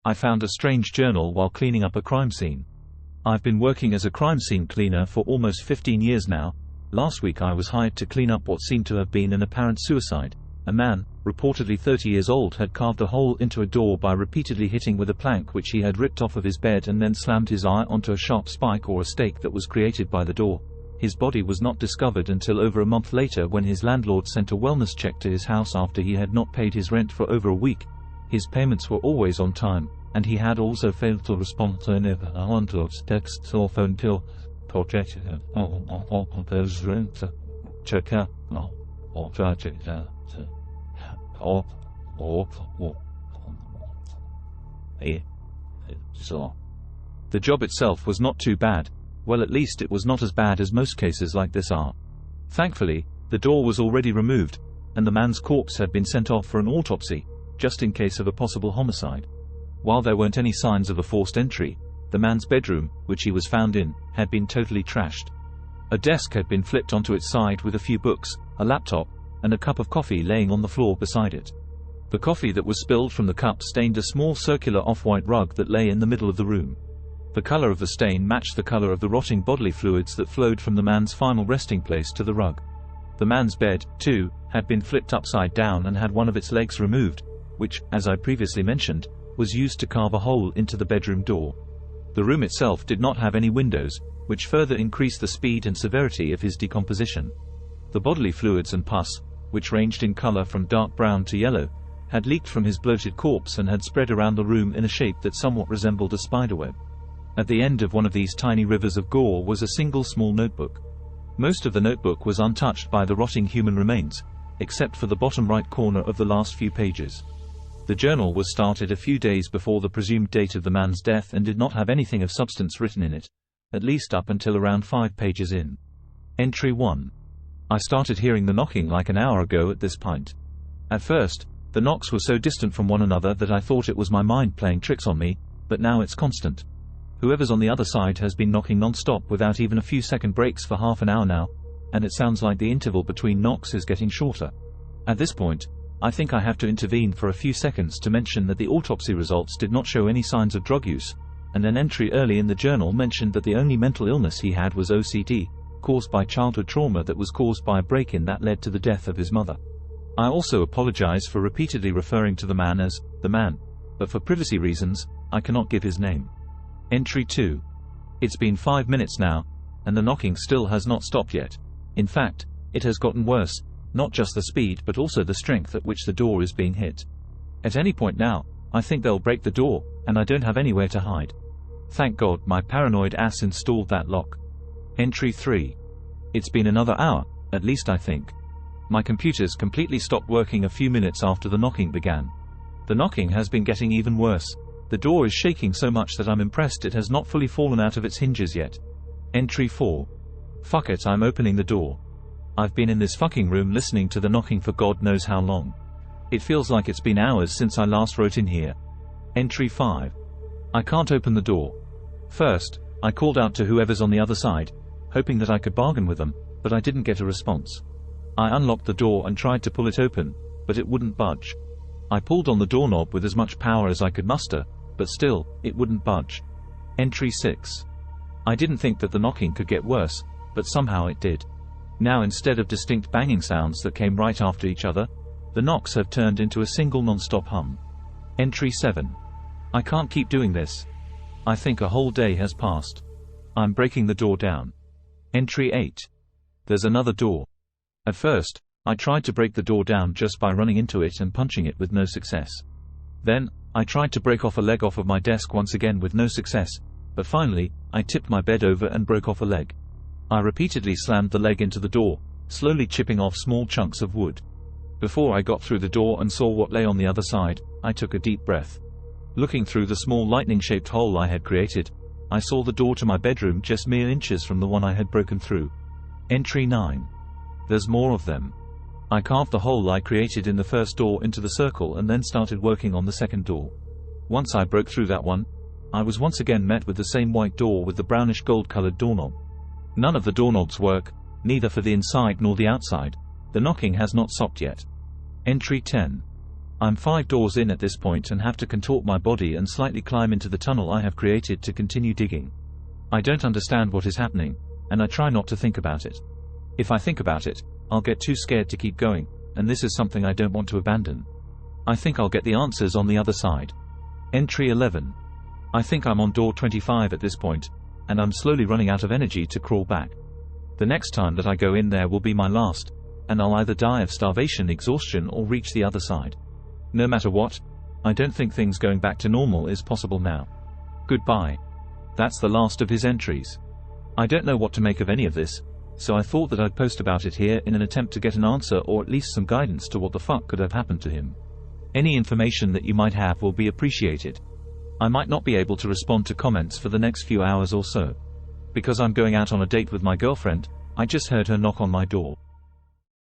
I found a strange journal while cleaning up a crime scene. I've been working as a crime scene cleaner for almost 15 years now. Last week I was hired to clean up what seemed to have been an apparent suicide. A man, reportedly 30 years old, had carved a hole into a door by repeatedly hitting with a plank which he had ripped off of his bed and then slammed his eye onto a sharp spike or a stake that was created by the door. His body was not discovered until over a month later, when his landlord sent a wellness check to his house after he had not paid his rent for over a week. His payments were always on time, and he had also failed to respond to any landlord's texts or phone till projected check out or project The job itself was not too bad. Well, at least it was not as bad as most cases like this are. Thankfully, the door was already removed, and the man's corpse had been sent off for an autopsy, just in case of a possible homicide. While there weren't any signs of a forced entry, the man's bedroom, which he was found in, had been totally trashed. A desk had been flipped onto its side with a few books, a laptop, and a cup of coffee laying on the floor beside it. The coffee that was spilled from the cup stained a small circular off-white rug that lay in the middle of the room. The color of the stain matched the color of the rotting bodily fluids that flowed from the man's final resting place to the rug. The man's bed, too, had been flipped upside down and had one of its legs removed, which, as I previously mentioned, was used to carve a hole into the bedroom door. The room itself did not have any windows, which further increased the speed and severity of his decomposition. The bodily fluids and pus, which ranged in color from dark brown to yellow, had leaked from his bloated corpse and had spread around the room in a shape that somewhat resembled a spiderweb. At the end of one of these tiny rivers of gore was a single small notebook. Most of the notebook was untouched by the rotting human remains, except for the bottom right corner of the last few pages. The journal was started a few days before the presumed date of the man's death and did not have anything of substance written in it, at least up until around 5 pages in. Entry 1. I started hearing the knocking like an hour ago at this point. At first, the knocks were so distant from one another that I thought it was my mind playing tricks on me, but now it's constant. Whoever's on the other side has been knocking non-stop without even a few second breaks for half an hour now, and it sounds like the interval between knocks is getting shorter. At this point, I think I have to intervene for a few seconds to mention that the autopsy results did not show any signs of drug use, and an entry early in the journal mentioned that the only mental illness he had was OCD, caused by childhood trauma that was caused by a break-in that led to the death of his mother. I also apologize for repeatedly referring to the man as the man, but for privacy reasons, I cannot give his name. Entry 2. It's been 5 minutes now, and the knocking still has not stopped yet. In fact, it has gotten worse, not just the speed but also the strength at which the door is being hit. At any point now, I think they'll break the door, and I don't have anywhere to hide. Thank God my paranoid ass installed that lock. Entry 3. It's been another hour, at least I think. My computers completely stopped working a few minutes after the knocking began. The knocking has been getting even worse. The door is shaking so much that I'm impressed it has not fully fallen out of its hinges yet. Entry 4. Fuck it, I'm opening the door. I've been in this fucking room listening to the knocking for God knows how long. It feels like it's been hours since I last wrote in here. Entry 5. I can't open the door. First, I called out to whoever's on the other side, hoping that I could bargain with them, but I didn't get a response. I unlocked the door and tried to pull it open, but it wouldn't budge. I pulled on the doorknob with as much power as I could muster, but still, it wouldn't budge. Entry 6. I didn't think that the knocking could get worse, but somehow it did. Now, instead of distinct banging sounds that came right after each other, the knocks have turned into a single non-stop hum. Entry 7. I can't keep doing this. I think a whole day has passed. I'm breaking the door down. Entry 8. There's another door. At first, I tried to break the door down just by running into it and punching it with no success. Then, I tried to break off a leg off of my desk once again with no success, but finally, I tipped my bed over and broke off a leg. I repeatedly slammed the leg into the door, slowly chipping off small chunks of wood. Before I got through the door and saw what lay on the other side, I took a deep breath. Looking through the small lightning-shaped hole I had created, I saw the door to my bedroom just mere inches from the one I had broken through. Entry 9. There's more of them. I carved the hole I created in the first door into the circle and then started working on the second door. Once I broke through that one, I was once again met with the same white door with the brownish gold-colored doorknob. None of the doorknobs work, neither for the inside nor the outside. The knocking has not stopped yet. Entry 10. I'm 5 doors in at this point and have to contort my body and slightly climb into the tunnel I have created to continue digging. I don't understand what is happening, and I try not to think about it. If I think about it, I'll get too scared to keep going, and this is something I don't want to abandon. I think I'll get the answers on the other side. Entry 11. I think I'm on door 25 at this point, and I'm slowly running out of energy to crawl back. The next time that I go in there will be my last, and I'll either die of starvation, exhaustion, or reach the other side. No matter what, I don't think things going back to normal is possible now. Goodbye. That's the last of his entries. I don't know what to make of any of this, so I thought that I'd post about it here in an attempt to get an answer or at least some guidance to what the fuck could have happened to him. Any information that you might have will be appreciated. I might not be able to respond to comments for the next few hours or so. Because I'm going out on a date with my girlfriend, I just heard her knock on my door.